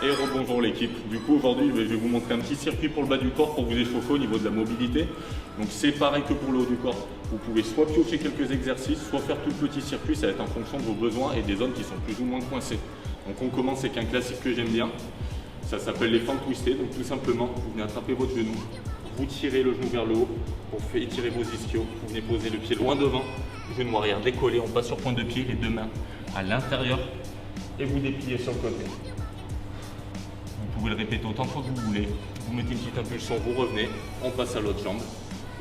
Et rebonjour l'équipe. Du coup aujourd'hui je vais vous montrer un petit circuit pour le bas du corps pour vous échauffer au niveau de la mobilité. Donc c'est pareil que pour le haut du corps. Vous pouvez soit piocher quelques exercices, soit faire tout le petit circuit, ça va être en fonction de vos besoins et des zones qui sont plus ou moins coincées. Donc on commence avec un classique que j'aime bien. Ça s'appelle les fentes twistées. Donc tout simplement, vous venez attraper votre genou, vous tirez le genou vers le haut pour faire étirer vos ischios. Vous venez poser le pied loin devant, genou arrière décollé, on passe sur pointe de pied, les deux mains à l'intérieur et vous dépliez sur le côté. Vous pouvez le répéter autant de fois que vous voulez. Vous mettez une petite impulsion, vous revenez, on passe à l'autre jambe.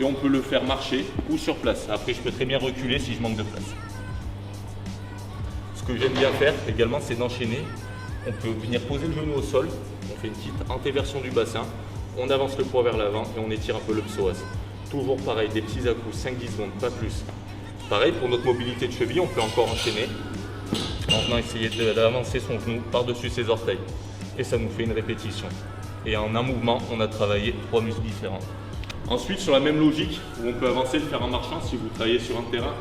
Et on peut le faire marcher ou sur place. Après, je peux très bien reculer si je manque de place. Ce que j'aime bien faire également, c'est d'enchaîner. On peut venir poser le genou au sol. On fait une petite antéversion du bassin. On avance le poids vers l'avant et on étire un peu le psoas. Toujours pareil, des petits à-coups, 5-10 secondes, pas plus. Pareil, pour notre mobilité de cheville, on peut encore enchaîner en venant essayer d'avancer son genou par-dessus ses orteils. Et ça nous fait une répétition. Et en un mouvement, on a travaillé 3 muscles différents. Ensuite, sur la même logique, où on peut avancer, le faire en marchant si vous travaillez sur un terrain,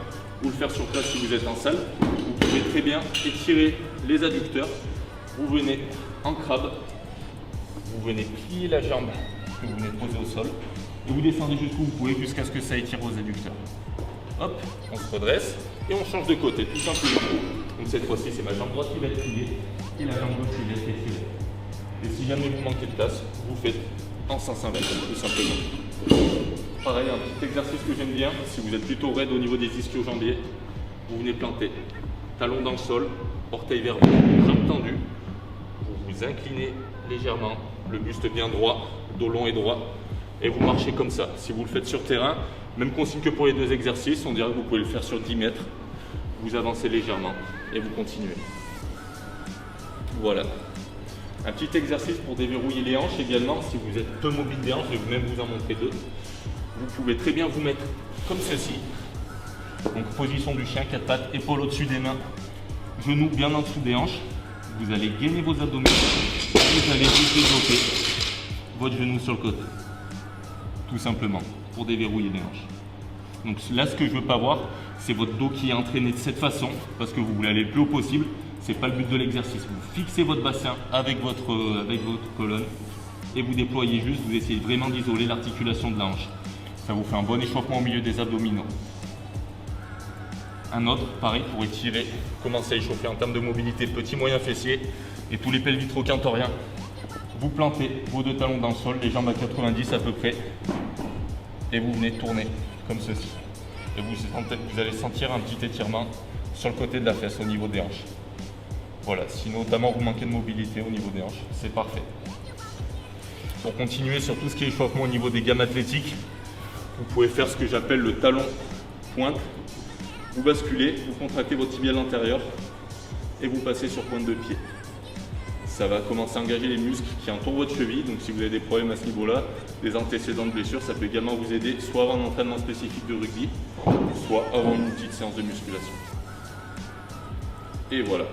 ou le faire sur place si vous êtes en salle, vous pouvez très bien étirer les adducteurs. Vous venez en crabe, vous venez plier la jambe que vous venez de poser au sol, et vous descendez jusqu'où vous pouvez jusqu'à ce que ça étire vos adducteurs. Hop, on se redresse et on change de côté, tout simplement. Donc cette fois-ci, c'est ma jambe droite qui va être pliée et la jambe gauche qui va être étirée. Et si jamais vous manquez de place, vous faites en sens inverse, tout simplement. Pareil, un petit exercice que j'aime bien, si vous êtes plutôt raide au niveau des ischio-jambiers, vous venez planter, talon dans le sol, orteil vers vous, jambes tendues, vous vous inclinez légèrement, le buste bien droit, dos long et droit, et vous marchez comme ça. Si vous le faites sur terrain, même consigne que pour les deux exercices, on dirait que vous pouvez le faire sur 10 mètres, vous avancez légèrement et vous continuez. Voilà. Un petit exercice pour déverrouiller les hanches également, si vous êtes peu mobile des hanches, je vais même vous en montrer deux. Vous pouvez très bien vous mettre comme ceci. Donc position du chien, 4 pattes, épaules au-dessus des mains, genoux bien en dessous des hanches. Vous allez gainer vos abdominaux, vous allez juste développer votre genou sur le côté. Tout simplement, pour déverrouiller les hanches. Donc là, ce que je ne veux pas voir, c'est votre dos qui est entraîné de cette façon, parce que vous voulez aller le plus haut possible. Ce n'est pas le but de l'exercice. Vous fixez votre bassin avec votre colonne et vous déployez juste, vous essayez vraiment d'isoler l'articulation de la hanche. Ça vous fait un bon échauffement au milieu des abdominaux. Un autre, pareil, pour étirer, commencer à échauffer en termes de mobilité, petit moyen fessier et tous les pelvitro-quintoriens. Vous plantez vos deux talons dans le sol, les jambes à 90 à peu près, et vous venez tourner comme ceci. Et vous allez sentir un petit étirement sur le côté de la fesse au niveau des hanches. Voilà, si notamment vous manquez de mobilité au niveau des hanches, c'est parfait. Pour continuer sur tout ce qui est échauffement au niveau des gammes athlétiques, vous pouvez faire ce que j'appelle le talon pointe. Vous basculez, vous contractez votre tibial antérieur et vous passez sur pointe de pied. Ça va commencer à engager les muscles qui entourent votre cheville. Donc si vous avez des problèmes à ce niveau-là, des antécédents de blessures, ça peut également vous aider soit avant un entraînement spécifique de rugby, soit avant une petite séance de musculation. Et voilà.